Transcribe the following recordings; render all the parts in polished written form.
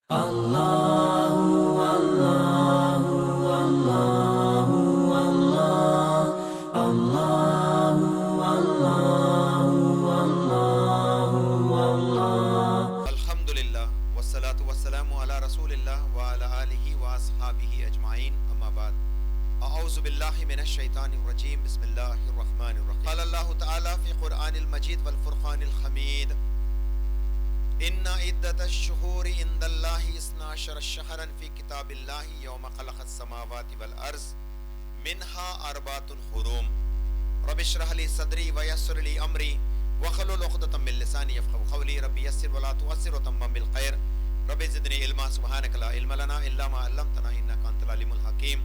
الحمدللہ والصلاة والسلام علی رسول اللہ وعلی آلہ واصحابہ اجمعین، اما بعد، اعوذ باللہ من الشیطان الرجیم، بسم اللہ الرحمن الرحیم۔ قال اللہ تعالی فی قرآن المجید والفرقان الحمید، ان عدۃ الشہور عند اللہ 12 شہرا فی کتاب اللہ یوم خلق السماوات والارض منہا اربعۃ حرم، رب اشرح لی صدری ویسر لی امری وحلل عقدۃ من لسانی یفقهوا قولی، رب یسر ولا تعسر وتمم بالخیر، رب زدنی علما سبحانک لا علم لنا الا ما علمتنا انک انت العلیم الحکیم۔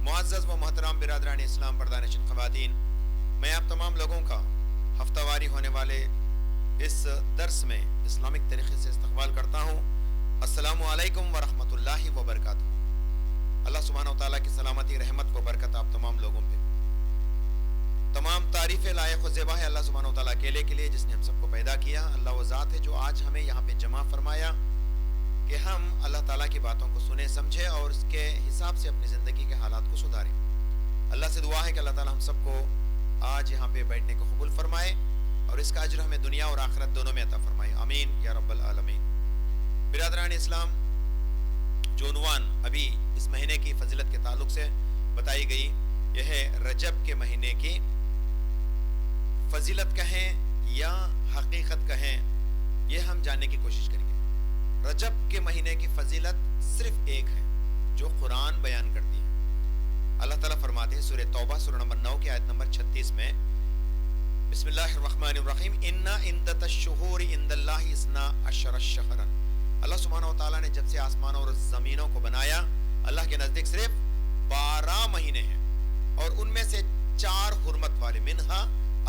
معزز و محترم برادران اسلام، پردانشین خواتین، میں آپ تمام لوگوں کا ہفتہ واری ہونے والے اس درس میں اسلامک طریقے سے استقبال کرتا ہوں۔ السلام علیکم ورحمۃ اللہ وبرکاتہ۔ اللہ سبحانہ و تعالیٰ کی سلامتی، رحمت و برکت آپ تمام لوگوں پہ۔ تمام تعریف لائق و زیبا ہے اللہ سبحانہ و تعالیٰ اکیلے کے لیے، جس نے ہم سب کو پیدا کیا۔ اللہ وہ ذات ہے جو آج ہمیں یہاں پہ جمع فرمایا کہ ہم اللہ تعالیٰ کی باتوں کو سنیں، سمجھیں اور اس کے حساب سے اپنی زندگی کے حالات کو سدھاریں۔ اللہ سے دعا ہے کہ اللہ تعالیٰ ہم سب کو آج یہاں پہ بیٹھنے کو قبول فرمائے اور اس کا اجر ہمیں دنیا اور آخرت دونوں میں عطا فرمائے، آمین یا رب العالمین۔ برادران اسلام، جو عنوان ابھی اس مہینے کی فضیلت کے تعلق سے بتائی گئی، یہ ہے رجب کے مہینے کی فضیلت کہیں یا حقیقت کہیں، یہ ہم جاننے کی کوشش کریں گے۔ رجب کے مہینے کی فضیلت صرف ایک ہے جو قرآن بیان کرتی ہے۔ اللہ تعالیٰ فرماتے ہیں سورہ توبہ سورہ نمبر 9 کی آیت نمبر 36 میں، بسم اللہ الرحمن الرحیم، ان عدۃ الشہور عند اللہ 12 شہرا۔ اللہ سبحانہ و تعالیٰ نے جب سے آسمانوں اور زمینوں کو بنایا، اللہ کے نزدیک صرف 12 مہینے ہیں اور ان میں سے 4 حرمت والے، منہا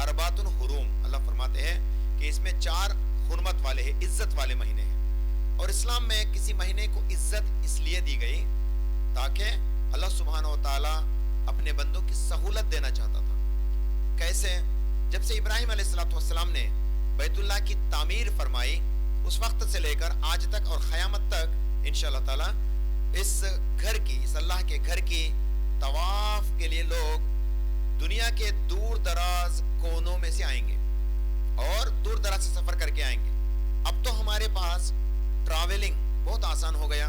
اربعۃ حرم۔ اللہ فرماتے ہیں کہ اس میں 4 حرمت والے ہیں، عزت والے مہینے ہیں۔ اور اسلام میں کسی مہینے کو عزت اس لیے دی گئی تاکہ اللہ سبحانہ و تعالیٰ اپنے بندوں کی سہولت دینا چاہتا تھا۔ کیسے؟ جب سے ابراہیم علیہ السلام نے بیت اللہ کی تعمیر فرمائی، اس وقت سے لے کر آج تک اور قیامت تک انشاءاللہ تعالیٰ اس گھر کی، اس اللہ کے گھر کی طواف کے لیے لوگ دنیا کے دور دراز کونوں میں سے آئیں گے اور دور دراز سے سفر کر کے آئیں گے۔ اب تو ہمارے پاس ٹراولنگ بہت آسان ہو گیا،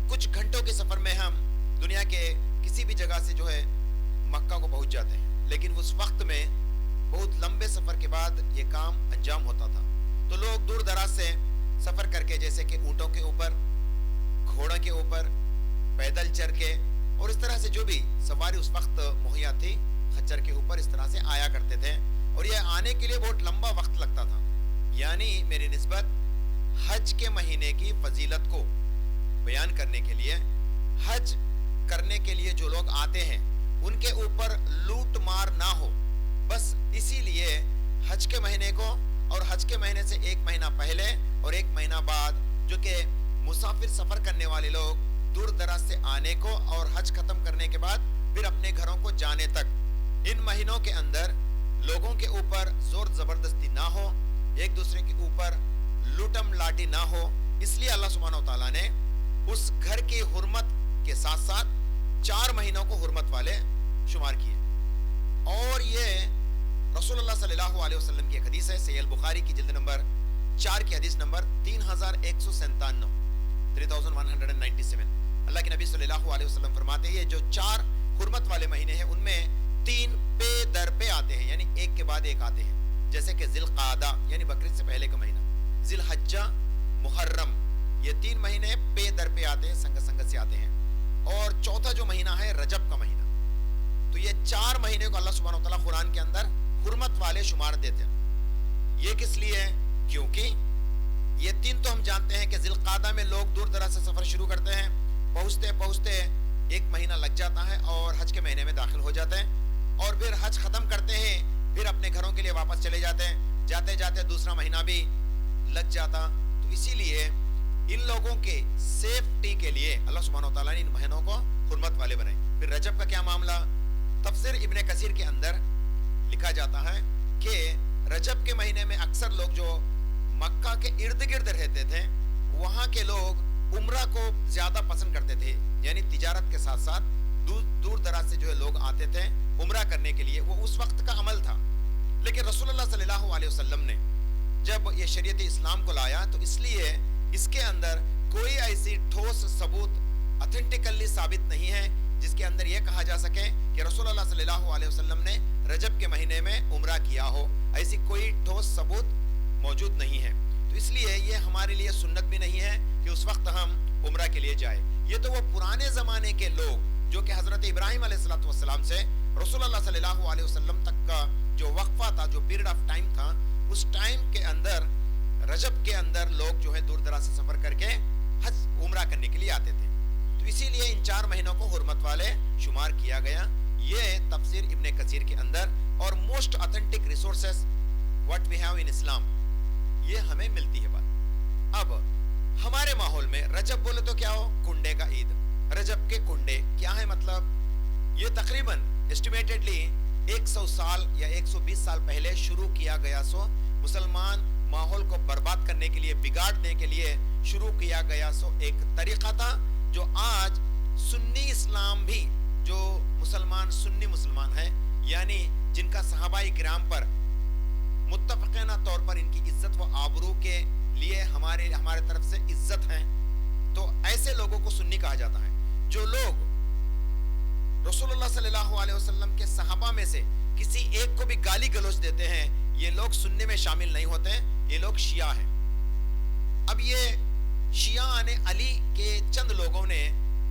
کچھ گھنٹوں کے سفر میں ہم دنیا کے کسی بھی جگہ سے جو ہے مکہ کو پہنچ جاتے ہیں، لیکن اس وقت میں بہت لمبے سفر کے بعد یہ کام انجام ہوتا تھا۔ تو لوگ دور دراز سے سفر کر کے، جیسے کہ اونٹوں کے اوپر، گھوڑوں کے اوپر، پیدل چل کے، اور اس طرح سے جو بھی سواری اس وقت مہیا تھی، خچر کے اوپر اس طرح سے آیا کرتے تھے، اور یہ آنے کے لیے بہت لمبا وقت لگتا تھا۔ یعنی میری نسبت حج کے مہینے کی فضیلت کو بیان کرنے کے لیے، حج کرنے کے لیے جو لوگ آتے ہیں ان کے اوپر لوٹ مار نہ ہو، بس اسی لیے حج کے مہینے کو اور حج کے مہینے سے 1 مہینہ پہلے اور 1 مہینہ بعد، جو کہ مسافر سفر کرنے والے لوگ دور دراز سے آنے کو اور حج ختم کرنے کے بعد پھر اپنے گھروں کو جانے تک، ان مہینوں کے اندر لوگوں کے اوپر زور زبردستی نہ ہو، ایک دوسرے کے اوپر لوٹم لاٹی نہ ہو، اس لیے اللہ سبحانہ و تعالیٰ نے اس گھر کی حرمت کے ساتھ ساتھ 4 مہینوں کو حرمت والے شمار کیے۔ اور یہ رسول اللہ صلی اللہ علیہ وسلم کی ایک حدیث ہے، صحیح البخاری کی جلد نمبر 4 کی حدیث نمبر 3197، 3197۔ اللہ کے نبی صلی اللہ علیہ وسلم فرماتے ہیں، یہ جو 4 حرمت والے مہینے ہیں ان میں 3 پے در پہ آتے ہیں، یعنی ایک کے بعد ایک آتے ہیں، جیسے کہ ذی القعدہ یعنی بقرعید سے پہلے کا مہینہ، ذی الحجہ، محرم، یہ 3 مہینے پے در پہ آتے ہیں، سنگت سنگت سے آتے ہیں۔ اور چوتھا جو مہینہ ہے رجب کا مہینہ، تو یہ 4 مہینے کو اللہ سبحانہ وتعالیٰ قرآن کے اندر حرمت والے شمار دیتے ہیں۔ یہ کس لیے؟ کیونکہ یہ 3 تو ہم جانتے ہیں کہ ذی القعدہ میں لوگ دور دراز سے سفر شروع کرتے ہیں، پہنچتے پہنچتے 1 مہینہ لگ جاتا ہے اور حج کے مہینے میں داخل ہو جاتے ہیں، اور پھر حج ختم کرتے ہیں، پھر اپنے گھروں کے لیے واپس چلے جاتے ہیں، جاتے جاتے دوسرا مہینہ بھی لگ جاتا۔ تو اسی لیے ان لوگوں کے سیفٹی کے لیے اللہ سبحانہ وتعالیٰ نے ان مہینوں کو حرمت والے بنائے۔ پھر رجب کا کیا معاملہ؟ تفسیر ابن کثیر کے اندر لکھا جاتا ہے کہ رجب کے مہینے میں اکثر لوگ جو مکہ کے ارد گرد رہتے تھے، وہاں کے لوگ عمرہ کو زیادہ پسند کرتے تھے، یعنی تجارت کے ساتھ ساتھ دور دراز سے جو ہے لوگ آتے تھے عمرہ کرنے کے لیے، وہ اس وقت کا عمل تھا. لیکن رسول اللہ صلی اللہ علیہ وسلم نے جب یہ شریعت اسلام کو لایا تو اس لیے اس کے اندر کوئی ایسی ٹھوس ثبوت اتھینٹیکلی ثابت نہیں ہے جس کے اندر یہ کہا جا سکے کہ رسول اللہ صلی اللہ علیہ وسلم نے رجب کے مہینے میں عمرہ کیا ہو. ایسی کوئی ٹھوس ثبوت موجود نہیں ہے. تو اس لیے یہ ہمارے لیے سنت بھی نہیں ہے کہ اس وقت ہم عمرہ کے لیے جائیں. یہ تو وہ پرانے زمانے کے لوگ جو کہ حضرت ابراہیم علیہ السلام سے رسول اللہ صلی اللہ علیہ وسلم تک کا جو وقفہ تھا، جو پیریڈ آف ٹائم تھا، اس ٹائم کے اندر رجب کے اندر لوگ جو ہے دور دراز سے سفر کر کے حج عمرہ کرنے کے لیے آتے تھے. تو اسی لیے ان 4 مہینوں کو حرمت والے شمار کیا گیا. یہ تفسیر ابن کثیر کے اندر اور most authentic resources what we have in Islam یہ ہمیں ملتی ہے بات. اب ہمارے ماحول میں رجب بولے تو کیا ہو؟ کنڈے کا عید. رجب کے کنڈے کیا ہے مطلب؟ یہ تقریباً اسٹیمیٹڈلی 100 سال یا 120 سال پہلے شروع کیا گیا. سو مسلمان ماحول کو برباد کرنے کے لیے، بگاڑنے کے لیے شروع کیا گیا سو ایک طریقہ تھا جو آج سنی اسلام بھی، جو سنی مسلمان ہیں، یعنی جن کا صحابہ کرام پر متفقینہ طور پر ان کی عزت و آبرو کے لیے ہمارے طرف سے عزت ہے، تو ایسے لوگوں کو سنی کہا جاتا ہے. جو لوگ رسول اللہ صلی اللہ علیہ وسلم کے صحابہ میں سے کسی ایک کو بھی گالی گلوچ دیتے ہیں، یہ لوگ سننے میں شامل نہیں ہوتے، یہ لوگ شیعہ ہیں. اب یہ شیعہ علی کے چند لوگوں نے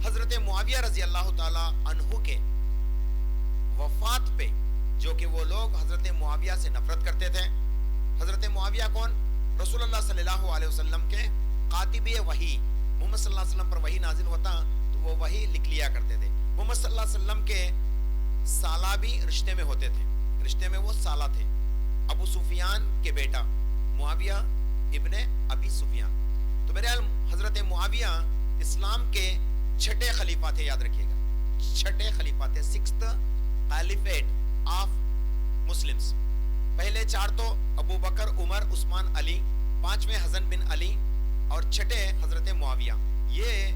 حضرت معاویہ رضی اللہ تعالی عنہ کے وفات پہ، جو کہ وہ لوگ حضرت معاویہ سے نفرت کرتے تھے. حضرت معاویہ کون؟ رسول اللہ صلی اللہ علیہ وسلم کے کاتب وحی. محمد صلی اللہ علیہ وسلم پر وحی نازل ہوتا تو وہ وحی لکھ لیا کرتے تھے. محمد صلی اللہ علیہ وسلم کے سالہ بھی رشتے میں ہوتے تھے، رشتے میں وہ سالہ تھے. ابو سفیان کے بیٹا معاویہ ابن ابی سفیان. تو میرے حضرت معاویہ اسلام کے 6 خلیفہ تھے، یاد رکھیے گا، 6 خلیفہ تھے. 6th خلیفیٹ of Muslims. پہلے 4 تو ابو بکر، عمر، عثمان، علی، 5ویں حسن بن علی اور 6 حضرت معاویہ. یہ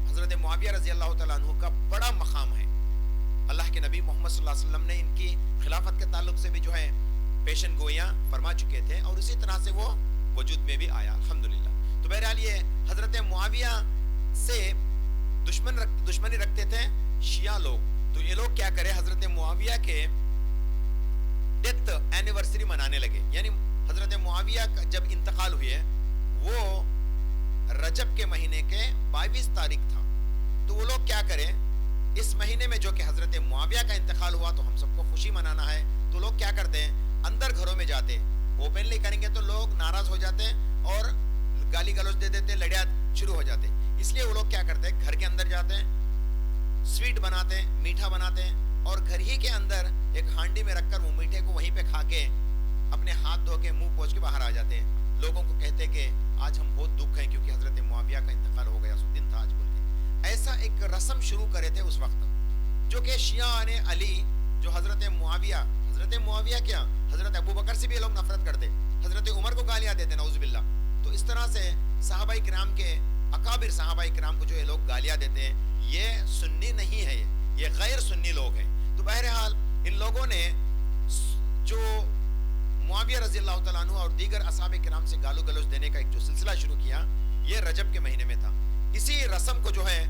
حضرت معاویہ رضی اللہ تعالیٰ عنہ کا بڑا مقام ہے. اللہ کے نبی محمد صلی اللہ علیہ وسلم نے ان کی خلافت کے تعلق سے بھی جو ہے پیشن گوئیاں فرما چکے تھے، اور اسی طرح سے وہ وجود میں بھی آیا الحمدللہ. تو بہرحال یہ حضرت معاویہ سے دشمنی رکھتے تھے شیعہ لوگ. تو یہ لوگ کیا کرے، حضرت معاویہ کے ڈیتھ اینیورسری منانے لگے. یعنی حضرت معاویہ کا جب انتقال ہوئے، وہ رجب کے مہینے کے 22 تاریخ تھا. تو وہ لوگ کیا کریں، اس مہینے میں جو کہ حضرت معاویہ کا انتقال ہوا تو ہم سب کو خوشی منانا ہے، تو لوگ کیا کرتے ہیں، اندر گھروں میں جاتے. اوپنلی کریں گے تو لوگ ناراض ہو جاتے اور گالی گلوچ دے دیتے، لڑیا شروع ہو جاتے. اس لیے وہ لوگ کیا کرتے ہیں، گھر کے اندر جاتے ہیں، سویٹ بناتے ہیں، میٹھا بناتے ہیں، اور گھر ہی کے اندر ایک ہانڈی میں رکھ کر وہ میٹھے کو وہیں پہ کھا کے اپنے ہاتھ دھو کے منہ پوچھ کے باہر آ جاتے ہیں. لوگوں کو کہتے کہ آج ہم بہت دکھ ہیں کیونکہ حضرت معاویہ کا انتقال ہو گیا، سو دن تھا آج بول کے. ایسا ایک رسم شروع کرے تھے اس وقت، جو کہ شیعہ علی جو حضرت معاویہ کیا، حضرت ابو بکر سے بھی یہ لوگ نفرت کرتے، حضرت عمر کو گالیاں دیتے، نعوذ باللہ. تو اس طرح سے صحابہ کرام کے اکابر صحابہ کرام کو جو یہ لوگ گالیاں دیتے ہیں، یہ سنی نہیں ہے، یہ غیر سنی لوگ ہیں. تو بہرحال ان لوگوں نے جو معاویہ رضی اللہ تعالیٰ عنہ اور دیگر اصحاب کرام سے گالو گلوچ دینے کا ایک جو سلسلہ شروع کیا، یہ رجب کے مہینے میں تھا. اسی رسم کو جو ہے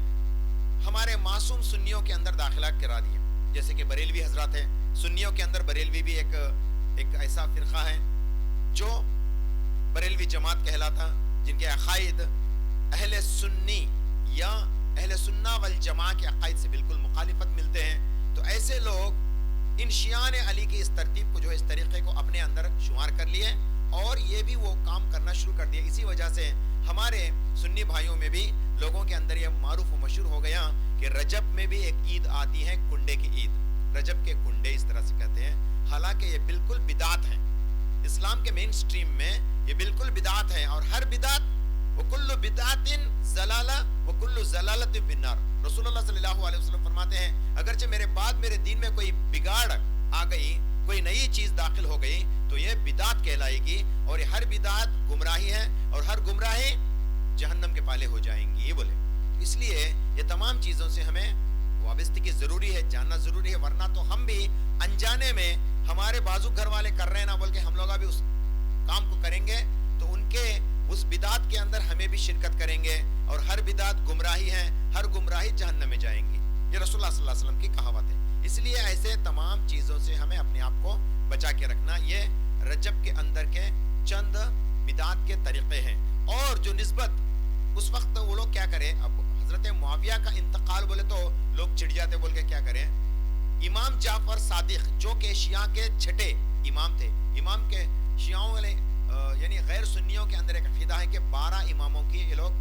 ہمارے معصوم سنیوں کے اندر داخلہ کرا دیا. جیسے کہ بریلوی حضرات ہیں، سنیوں کے اندر بریلوی بھی ایک ایسا فرقہ ہے جو بریلوی جماعت کہلاتا، جن کے عقائد اہل سنی یا اہل سنہ والجماع کے عقائد سے بالکل مخالفت ملتے ہیں. تو ایسے لوگ ان شیعان علی کی اس ترتیب کو جو ہے اس طریقے کو اپنے اندر شمار کر لیے، اور یہ بھی وہ کام کرنا شروع کر دیا. اسی وجہ سے ہمارے سنی بھائیوں میں بھی لوگوں کے اندر یہ معروف و مشہور ہو گیا کہ رجب میں بھی ایک عید آتی ہے، کنڈے کی عید. رجب کے کنڈے اس طرح سے کہتے ہیں، حالانکہ یہ بالکل بدعت ہیں. اسلام کے مین سٹریم میں یہ بالکل بدعت ہے، اور ہر بدعت وَكُلُّ بِدْعَةٍ ضَلَالَةٍ وَكُلُّ ضَلَالَةٍ فِي النَّارِ. رسول اللہ صلی اللہ علیہ وسلم فرماتے ہیں اگرچہ میرے بعد میرے دین میں کوئی بگاڑ آ گئی، کوئی نئی چیز داخل ہو گئی تو یہ بدعت کہلائے گی، اور یہ ہر بدعت گمراہی ہے، اور ہر گمراہی जहन्नम के पाले हो जाएंगी, ये बोले। इसलिए ये तमाम चीज़ों से हमें वाबस्तगी ज़रूरी है, जानना ज़रूरी है, वरना तो हम भी अनजाने में हमारे बाजू घर वाले कर रहे हैं ना बोल के हम लोग अभी उस काम को करेंगे तो उनके उस बिदात के अंदर हमें भी शिरकत करेंगे, और हर बिदात गुमराही है, हर गुमराही जहन्नम में जाएंगी। ये रसूलुल्लाह सल्लल्लाहु अलैहि वसल्लम की कहावत है। इसलिए ऐसे तमाम चीज़ों से हमें अपने आप को बचा के रखना। ये रजब के अंदर के चंद बिदात के तरीक़े हैं। और जो निस्बत उस वक्त वो लोग क्या करें, अब हज़रत मुआविया का इंतकाल बोले तो लोग चिढ़ जाते, बोल के क्या करें, इमाम जाफर सादिक जो कि शिया के छठे इमाम थे, इमाम के शियाओं वाले यानी गैर सुन्नियों के अंदर एक अकीदा है कि 12 इमामों की ये लोग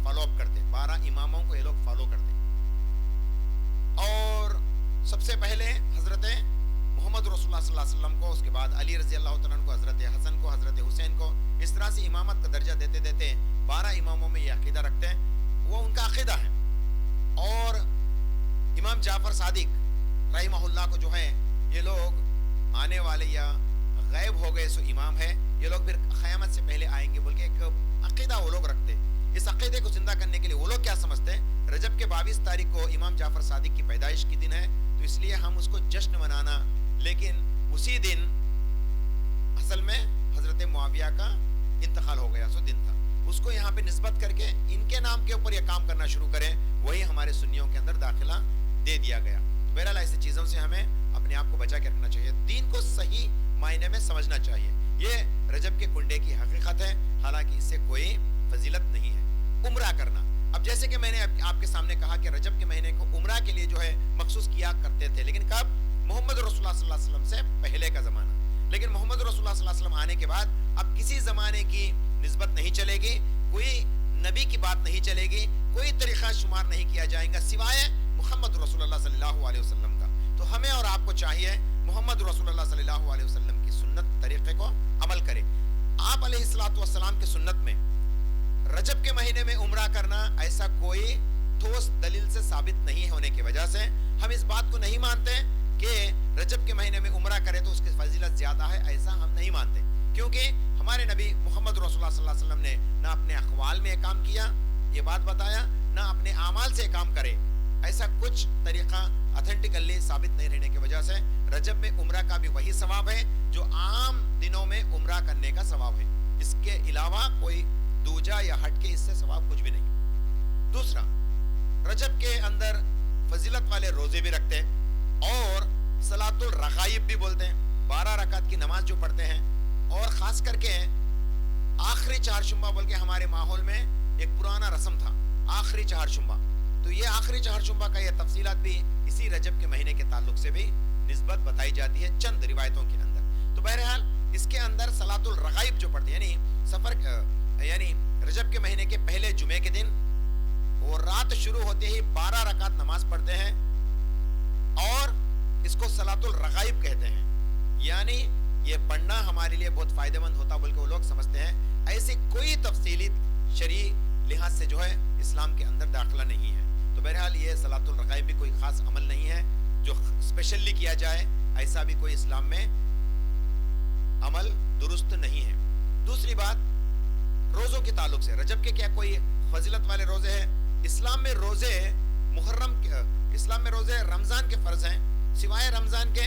फॉलो अप करते, 12 इमामों को ये लोग फॉलो करते। और सबसे पहले हज़रत मोहम्मद रसूलुल्लाह सल्लल्लाहु अलैहि वसल्लम को, उसके बाद अली रज़ी अल्लाह तआला अन्हु को, हज़रत हसन को, हज़रत हुसैन को, इस तरह से इमामत का दर्जा देते देते 12 इमामों में ये अकीदा रखते हैं, वो उनका अकीदा है। और इमाम जाफर सादिक रहिमहुल्लाह को जो है ये लोग आने वाले या गायब हो गए सो इमाम है, ये लोग फिर क़यामत से पहले आएंगे बोल के एक अकीदा वो लोग रखते। इस अकीदे को जिंदा करने के लिए वो लोग क्या समझते हैं, रजब के 22 तारीख को इमाम जाफर सादिक की पैदाइश की दिन है, तो इसलिए हम उसको जश्न मनाना, लेकिन उसी दिन असल में हज़रत मुआविया का इंतकाल हो गया सो दिन था, उसको यहाँ पे निस्बत करके इनके नाम के ऊपर ये काम करना शुरू करें, वही हमारे सुन्नियों के अंदर दाखिला दे दिया गया। तो बहरहाल ऐसी चीज़ों से हमें अपने आप को बचा के रखना चाहिए, दीन को सही मायने में समझना चाहिए। ये रजब के कुंडे की हकीकत है, हालांकि इससे कोई फजीलत नहीं है। उम्रा करना, अब जैसे कि मैंने आपके सामने कहा कि रजब के महीने को उम्रा के लिए जो है मखसूस किया करते थे, लेकिन कब, मोहम्मद रसूलुल्लाह सल्लल्लाहु अलैहि वसल्लम से पहले का ज़माना। लेकिन मोहम्मद रसूलुल्लाह सल्लल्लाहु अलैहि वसल्लम आने के बाद अब किसी ज़माने की निस्बत नहीं चलेगी, कोई नबी की बात नहीं चलेगी, कोई तरीक़ा शुमार नहीं किया जाएगा सिवाय मोहम्मद रसूलुल्लाह सल्लल्लाहु अलैहि वसल्लम का। तो हमें और आपको चाहिए मोहम्मद रसूलुल्लाह सल्लल्लाहु अलैहि वसल्लम की सुन्नत तरीक़े को अमल करें। आप अलैहिस्सलातु वस्सलाम की सुन्नत में रजब के महीने में उम्रा करना ऐसा कोई ठोस दलील से साबित नहीं होने की वजह से हम इस बात को नहीं मानते कि रजब के महीने में उम्रा करें तो उसकी फजीलत ज्यादा है, ऐसा हम नहीं मानते, क्योंकि हमारे नबी मोहम्मद रसूलुल्लाह सल्लल्लाहु अलैहि वसल्लम ने ना अपने अक़वाल में काम किया, ये बात बताया, ना अपने आमाल से काम करे, ऐसा कुछ तरीक़ा ऑथेंटिकली साबित नहीं रहने की वजह से रजब में उम्रा का भी वही सवाब है जो आम दिनों में उम्रा करने का सवाब है, इसके अलावा कोई दूजा या हट के इससे सवाब कुछ भी नहीं। दूसरा, रजब के अंदर फजीलत वाले रोजे भी रखते हैं और सलातुल रगाइब भी बोलते हैं, 12 रकात की नमाज जो पढ़ते हैं, और ख़ास करके आखिरी चारशुम्बा बोल के हमारे माहौल में एक पुराना रस्म था, आखिरी चारशुम्बा। तो ये आखिरी चारशुम्बा का ये तफसीलात भी इसी रजब के महीने के ताल्लुक से भी निस्बत बताई जाती है चंद रिवायतों के अंदर। तो बहरहाल इसके अंदर सलातुल रगाइब जो पढ़ते हैं, यानी रजब के महीने के पहले जुमे के दिन वो रात शुरू होते ही 12 रकात नमाज पढ़ते हैं और इसको सलातुल रगाइब कहते हैं, यानी ये पढ़ना हमारे लिए बहुत फायदेमंद होता बोल के वो लोग समझते हैं। ऐसी कोई तफसीली शरई लिहाज से जो है इस्लाम के अंदर दाखिला नहीं है। तो बहरहाल ये सलातुल रगाइब भी कोई खास अमल नहीं है जो स्पेशली किया जाए, ऐसा भी कोई इस्लाम में अमल दुरुस्त नहीं है। दूसरी बात, रोज़ों के ताल्लुक से रजब के क्या कोई फजीलत वाले रोज़े हैं? इस्लाम में रोज़े इस्लाम में रोज़े रमज़ान के फ़र्ज़ हैं, सिवाय रमज़ान के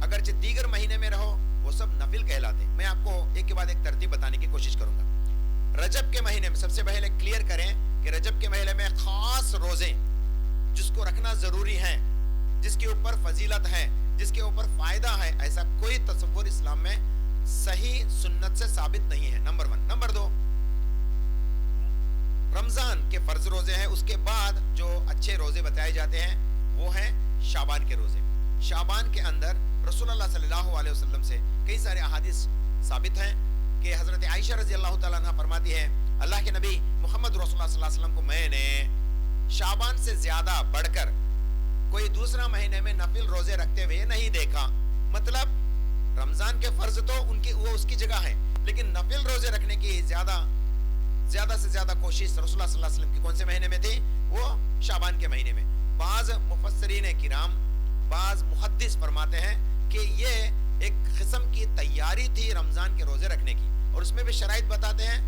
अगरचे दीगर महीने में रहो वो सब नफिल कहलाते। मैं आपको एक के बाद एक तरतीब बताने की कोशिश करूंगा। रजब के महीने में सबसे पहले क्लियर करें कि रजब के महीने में ख़ास रोज़े जिसको रखना ज़रूरी है, जिसके ऊपर फजीलत है, जिसके ऊपर फ़ायदा है, ऐसा कोई तसव्वुर इस्लाम में सही सुन्नत से साबित नहीं है, नंबर 1। नंबर 2, रमज़ान के फ़र्ज रोज़े हैं, उसके बाद जो अच्छे रोज़े बताए जाते हैं वो हैं शाबान के रोज़े। शाबान के अंदर रसूलुल्लाह सल्लल्लाहु अलैहि वसल्लम से कई सारे अहादीस साबित हैं कि हज़रत आयशा रज़ी अल्लाह तआला अन्हा फरमाती है, अल्लाह के नबी मोहम्मद रसूलुल्लाह सल्लल्लाहु अलैहि वसल्लम को मैंने शाबान से ज़्यादा बढ़कर कोई दूसरा महीने में नफिल रोज़े रखते हुए नहीं देखा। मतलब रमज़ान के फ़र्ज तो वो उसकी जगह है, लेकिन नफिल रोज़े रखने की ज़्यादा से ज़्यादा कोशिश रसूलुल्लाह सल्लल्लाहु अलैहि वसल्लम की कौन से महीने में थी? वो शाबान के महीने में। बाज़ मुफस्सिरीन किराम, बाज़ मुहद्दिस फरमाते हैं कि ये एक किस्म की तैयारी थी रमज़ान के रोज़े रखने की, और उसमें भी शराइत बताते हैं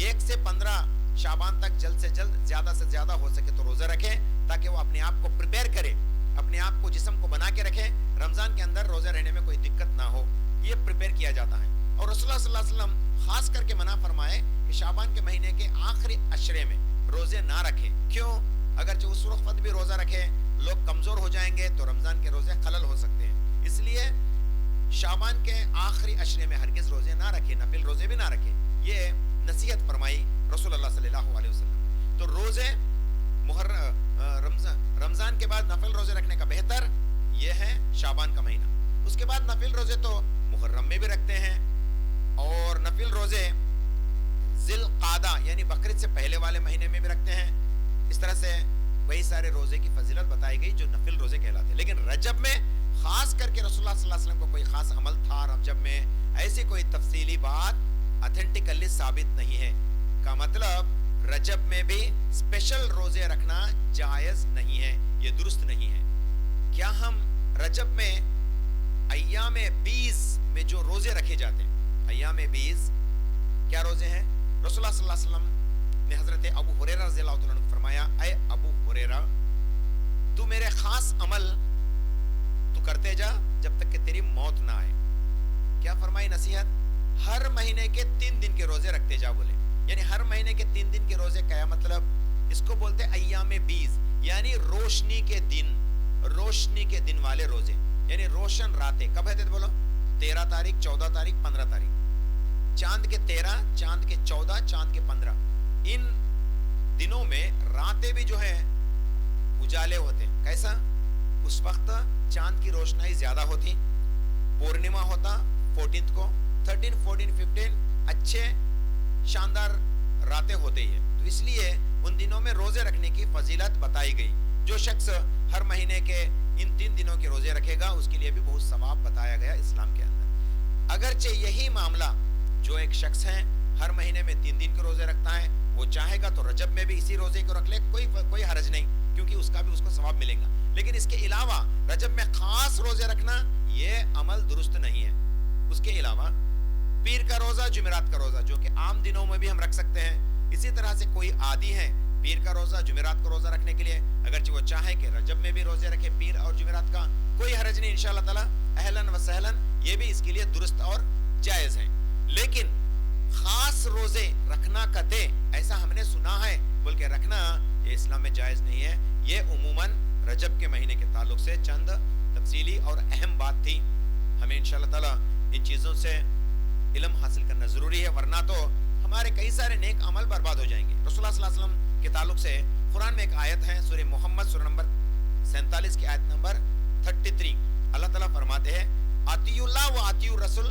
1 से 15 शाबान तक जल्द से जल्द ज़्यादा से ज़्यादा हो सके तो रोज़ा रखें, ताकि वो अपने आप को प्रिपेयर करे, अपने आप को जिस्म को बना के रखे, रमज़ान के अंदर रोज़ा रहने में कोई दिक्कत ना हो, ये प्रिपेयर किया जाता है। और रसूलुल्लाह सल्लल्लाहु अलैहि वसल्लम खास करके मना फरमाए कि शाबान के महीने के आखिरी अशरे में रोज़े ना रखें। क्यों? अगरचे उस वक्त भी रोज़ा रखें लोग कमज़ोर हो जाएंगे तो रमज़ान के रोज़े खलल हो सकते हैं। इसलिए शाबान के आखिरी अशरे में हरगिज़ रोज़े ना रखें, नफिल रोज़े भी ना रखें। ये नसीहत फरमाई रसूलुल्लाह सल्लल्लाहु अलैहि वसल्लम। तो रोज़े रमज़ान के बाद नफिल रोज़े रखने का बेहतर ये है शाबान का महीना। उसके बाद नफिल रोज़े तो मुहर्रम में भी रखते हैं, और नफिल रोज़े ज़िल क़ादा यानी बकरीद से पहले वाले महीने में भी रखते हैं। इस तरह से वही सारे रोज़े की फजीलत बताई गई जो नफिल रोज़े कहलाते हैं। लेकिन रजब में खास करके रसूलुल्लाह सल्लल्लाहु अलैहि वसल्लम को कोई खास अमल था रजब में, ऐसी कोई तफसीली बात ऑथेंटिकली साबित नहीं है। का मतलब रजब में भी स्पेशल रोज़े रखना जायज़ नहीं है, ये दुरुस्त नहीं है। क्या हम रजब में अय्यामे 20 में जो रोज़े रखे जाते हैं, अय्यामे 20 क्या रोज़े हैं? रसूलुल्लाह सल्लल्लाहु अलैहि वसल्लम ने हज़रत अबू हुरैरा रज़ियल्लाहु अन्हु को फरमाया, ऐ अबू हुरैरा, तू मेरे खास अमल तू करते जा जब तक कि तेरी मौत ना आए। क्या फरमाई नसीहत? हर महीने के 3 दिन के रोज़े रखते जा बोले। यानी हर महीने के 3 दिन के रोज़े क्या मतलब? इसको बोलते अय्यामे 20 यानी रोशनी के दिन, रोशनी के दिन वाले रोज़े, यानी रोशन रातें। कब है बोलो? 13 तारीख, 14 तारीख, 15 तारीख, चांद के 13, चांद के 14, चांद के 15, इन दिनों में रातें भी जो है उजाले होते। कैसा? उस वक्त चांद की रोशनाई ज्यादा होती, पूर्णिमा होता 14 को, 13, 14, 15 अच्छे शानदार रातें होते ही है। तो इसलिए उन दिनों में रोजे रखने की फजीलत बताई गई। जो शख्स हर महीने के इन 3 दिनों के रोजे रखेगा उसके लिए भी बहुत सवाब बताया गया इस्लाम के अंदर। अगरचे यही मामला जो एक शख्स है हर महीने में 3 दिन के रोजे रखता है, वो चाहेगा तो रजब में भी इसी रोजे को रख ले, कोई हरज नहीं, क्योंकि उसका भी उसको सवाब मिलेगा। लेकिन इसके अलावा रजब में खास रोजे रखना ये अमल दुरुस्त नहीं है। उसके अलावा पीर का रोजा, जुमेरात का रोजा जो कि आम दिनों में भी हम रख सकते हैं। इसी तरह से कोई आदी है पीर का रोजा, जुमेरात का रोजा रखने के लिए, अगरचे वो चाहे कि रजब में भी रोजे रखे पीर और जुमेरात का, कोई हरज नहीं इंशाअल्लाह ताला, अहलन व सहलन, ये भी इसके लिए दुरुस्त और जायज है। लेकिन खास रोजे रखना कते ऐसा हमने सुना है बोल के रखना, ये इस्लाम में जायज नहीं है। ये उमूमन रजब के महीने के ताल्लुक से चंद तफसीली और अहम बात थी। हमें इंशाअल्लाह ताला इन चीज़ों से इल्म हासिल करना ज़रूरी है, वरना तो हमारे कई सारे नेक अमल बर्बाद हो जाएंगे। रसूलुल्लाह सल्लल्लाहु अलैहि वसल्लम के ताल्लुक से कुरान में एक आयत है, सूरह मोहम्मद सूरह नंबर 47 की आयत नंबर 33, अल्लाह ताला फरमाते हैं, आतियुल्लाह व आतियु रसूल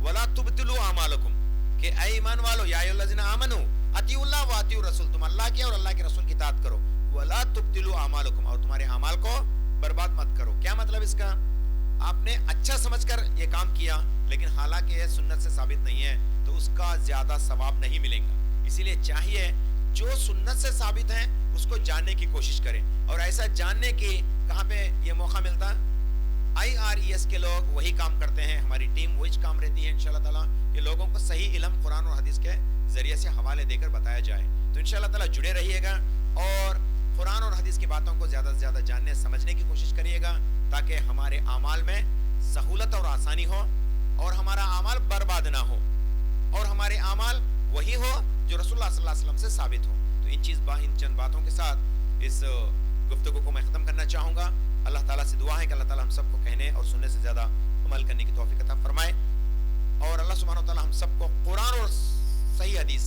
वला तुबतिलु आमालकुम, कि ऐ ईमान वालो या अय्युहल्लज़ीना आमनू अतियुल्लाह व अतियु रसूल, तुम अल्लाह की और अल्लाह के रसूल की इताअत करो, वला तुबतिलु आमालकुम, और तुम्हारे अमाल को बर्बाद मत करो। क्या मतलब इसका? आपने अच्छा समझकर ये काम किया लेकिन हालांकि यह सुन्नत से साबित नहीं है तो उसका ज्यादा सवाब नहीं मिलेगा। इसीलिए चाहिए जो सुन्नत से साबित है उसको जानने की कोशिश करें। और ऐसा जानने की कहाँ पे ये मौका मिलता? IRES के लोग वही काम करते हैं, हमारी टीम वही काम रहती है इंशाअल्लाह ताला, ये लोगों को सही इल्म कुरान और हदीस के जरिए से हवाले देकर बताया जाए। तो इंशाअल्लाह ताला जुड़े रहिएगा और कुरान और हदीस की बातों को ज़्यादा से ज़्यादा जानने समझने की कोशिश करिएगा, ताकि हमारे आमाल में सहूलत और आसानी हो और हमारा आमाल बर्बाद ना हो और हमारे आमाल वही हो जो रसूलुल्लाह सल्लल्लाहु अलैहि वसल्लम से साबित हो। तो इन चंद बातों के साथ इस गुफ्तगू को मैं ख़त्म करना चाहूँगा। अल्लाह ताला से दुआ है कि अल्लाह ताला हम सबको कहने और सुनने से ज़्यादा अमल करने की तौफीक अता फरमाए, और अल्लाह सुब्हानहू व तआला हम सबको कुरान और सही हदीस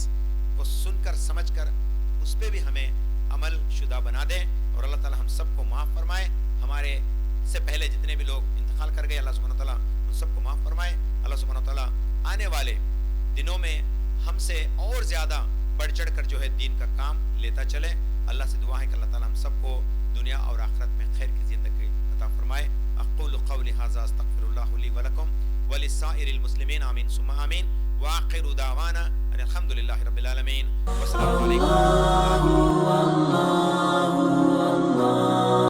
को सुनकर समझकर उस पर भी हमें अमल शुदा बना दे, और अल्लाह ताला हम सबको माफ़ फरमाए। हमारे से पहले जितने भी लोग इंतकाल कर गए अल्लाह सुब्हानहू व तआला उन सबको माफ़ फरमाए। अल्लाह सुब्हानहू व तआला आने वाले दिनों में हमसे और ज़्यादा बढ़ चढ़ कर जो है दीन का काम लेता चले। अल्लाह से दुआ है कि अल्लाह ताला हम सबको दुनिया और आखिरत में खैर की ज़िंदगी अता फरमाए। अक़ूलु क़ौली हाज़ा अस्तग़फ़िरुल्लाह ली व लकुम व लिस्साइरिल मुस्लिमीन आमीन सुम्मा आमीन व आखिरु दावाना अनिल हम्दुलिल्लाहि रब्बिल आलमीन व अस्सलामु अलैकुम।